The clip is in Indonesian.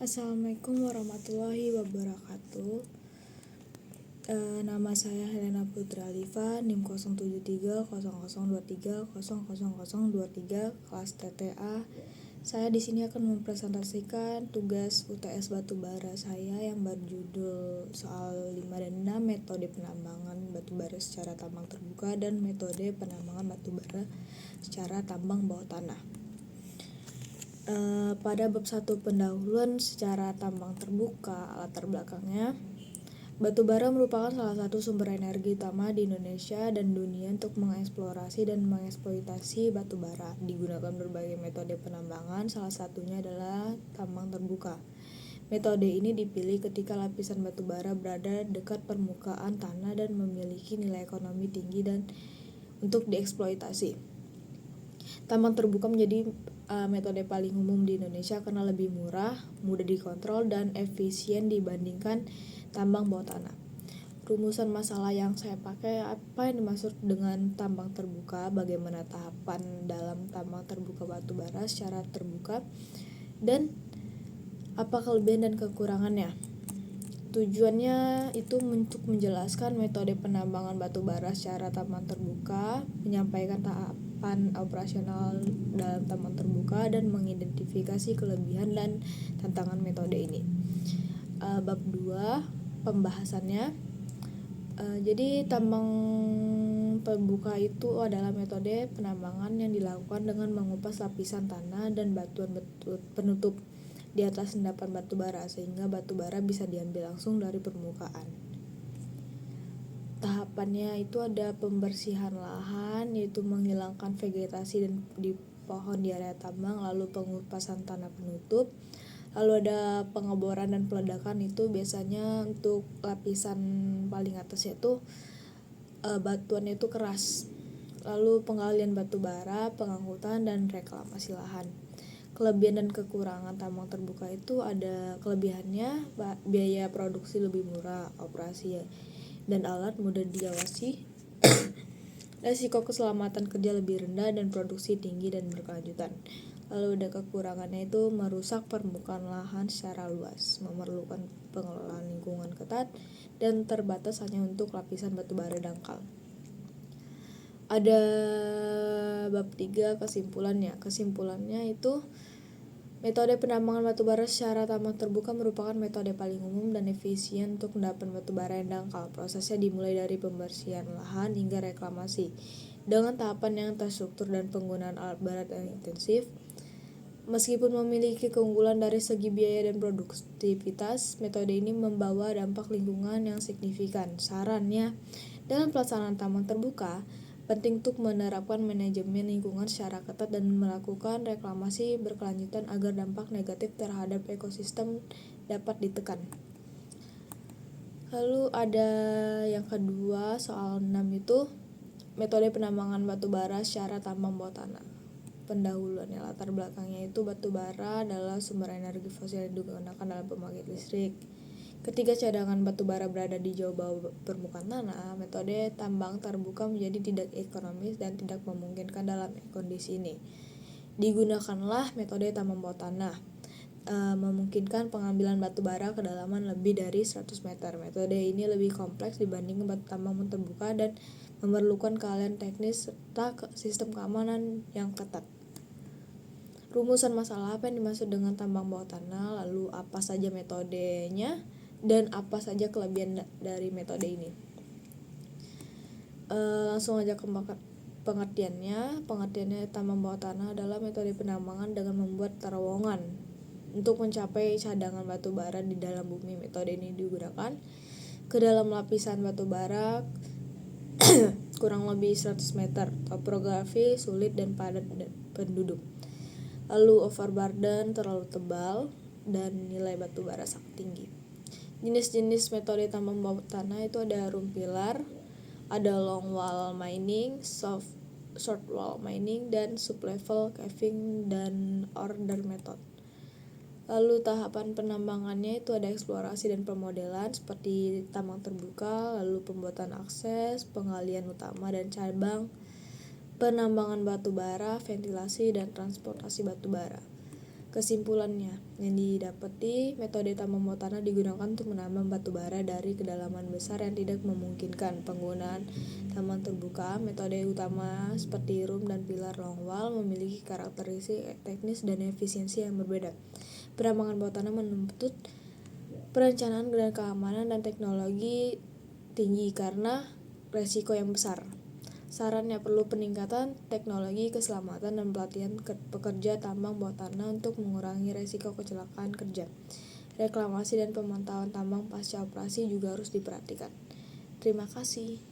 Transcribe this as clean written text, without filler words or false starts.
Assalamualaikum warahmatullahi wabarakatuh. Nama saya Helena Putra Alifa, NIM 073002300023 kelas TTA. Saya di sini akan mempresentasikan tugas UTS batubara saya yang berjudul soal 5 dan 6, metode penambangan batubara secara tambang terbuka dan metode penambangan batubara secara tambang bawah tanah. Pada bab 1 pendahuluan secara tambang terbuka, latar belakangnya, batubara merupakan salah satu sumber energi utama di Indonesia dan dunia untuk mengeksplorasi dan mengeksploitasi batubara. Digunakan berbagai metode penambangan, salah satunya adalah tambang terbuka. Metode ini dipilih ketika lapisan batubara berada dekat permukaan tanah dan memiliki nilai ekonomi tinggi dan untuk dieksploitasi. Tambang terbuka menjadi metode paling umum di Indonesia karena lebih murah, mudah dikontrol, dan efisien dibandingkan tambang bawah tanah. Rumusan masalah yang saya pakai, apa yang dimaksud dengan tambang terbuka, bagaimana tahapan dalam tambang terbuka batubara secara terbuka, dan apa kelebihan dan kekurangannya. Tujuannya itu untuk menjelaskan metode penambangan batubara secara tambang terbuka, menyampaikan tahapan operasional dalam tambang terbuka, dan mengidentifikasi kelebihan dan tantangan metode ini. Bab 2 pembahasannya. Jadi tambang terbuka itu adalah metode penambangan yang dilakukan dengan mengupas lapisan tanah dan batuan penutup di atas endapan batubara sehingga batubara bisa diambil langsung dari permukaan. Tahapannya itu ada pembersihan lahan, yaitu menghilangkan vegetasi dan di pohon di area tambang, lalu pengupasan tanah penutup, lalu ada pengeboran dan peledakan. Itu biasanya untuk lapisan paling atas yaitu batuannya itu keras, lalu penggalian batubara, pengangkutan, dan reklamasi lahan. Kelebihan dan kekurangan tambang terbuka itu ada kelebihannya, biaya produksi lebih murah, operasi dan alat mudah diawasi, resiko keselamatan kerja lebih rendah, dan produksi tinggi dan berkelanjutan. Lalu ada kekurangannya itu merusak permukaan lahan secara luas, memerlukan pengelolaan lingkungan ketat, dan terbatas hanya untuk lapisan batubara dangkal. Ada bab 3 kesimpulannya. Kesimpulannya itu metode penambangan batubara secara tambang terbuka merupakan metode paling umum dan efisien untuk endapan batubara yang dangkal. Prosesnya dimulai dari pembersihan lahan hingga reklamasi dengan tahapan yang terstruktur dan penggunaan alat berat yang intensif. Meskipun memiliki keunggulan dari segi biaya dan produktivitas, metode ini membawa dampak lingkungan yang signifikan. Sarannya, dalam pelaksanaan tambang terbuka, penting untuk menerapkan manajemen lingkungan secara ketat dan melakukan reklamasi berkelanjutan agar dampak negatif terhadap ekosistem dapat ditekan. Lalu ada yang kedua, soal 6 itu metode penambangan batubara secara tambang bawah tanah. Pendahuluannya, latar belakangnya itu batubara adalah sumber energi fosil yang digunakan dalam pembangkit listrik. Ketika cadangan batubara berada di jauh bawah permukaan tanah, metode tambang terbuka menjadi tidak ekonomis dan tidak memungkinkan dalam kondisi ini. Digunakanlah metode tambang bawah tanah, memungkinkan pengambilan batubara kedalaman lebih dari 100 meter. Metode ini lebih kompleks dibanding tambang terbuka dan memerlukan keahlian teknis serta sistem keamanan yang ketat. Rumusan masalah, apa yang dimaksud dengan tambang bawah tanah, lalu apa saja metodenya, dan apa saja kelebihan dari metode ini. Langsung aja ke pengertiannya. Pengertiannya, tambang bawah tanah adalah metode penambangan dengan membuat terowongan untuk mencapai cadangan batubara di dalam bumi. Metode ini digunakan ke dalam lapisan batubara kurang lebih 100 meter. Topografi sulit dan padat penduduk. Lalu overburden terlalu tebal dan nilai batubara sangat tinggi. Jenis-jenis metode tambang bawah tanah itu ada rumpilar, ada long wall mining, short wall mining, dan sublevel caving dan order method. Lalu tahapan penambangannya itu ada eksplorasi dan pemodelan seperti tambang terbuka, lalu pembuatan akses, penggalian utama dan cabang, penambangan batubara, ventilasi, dan transportasi batubara. Kesimpulannya, yang didapati metode tambang bawah tanah digunakan untuk menambang batu bara dari kedalaman besar yang tidak memungkinkan penggunaan tambang terbuka. Metode utama seperti room dan pilar longwall memiliki karakteristik teknis dan efisiensi yang berbeda. Penambangan bawah tanah menuntut perencanaan dan keamanan dan teknologi tinggi karena resiko yang besar. Sarannya perlu peningkatan teknologi keselamatan dan pelatihan pekerja tambang bawah tanah untuk mengurangi resiko kecelakaan kerja. Reklamasi dan pemantauan tambang pasca operasi juga harus diperhatikan. Terima kasih.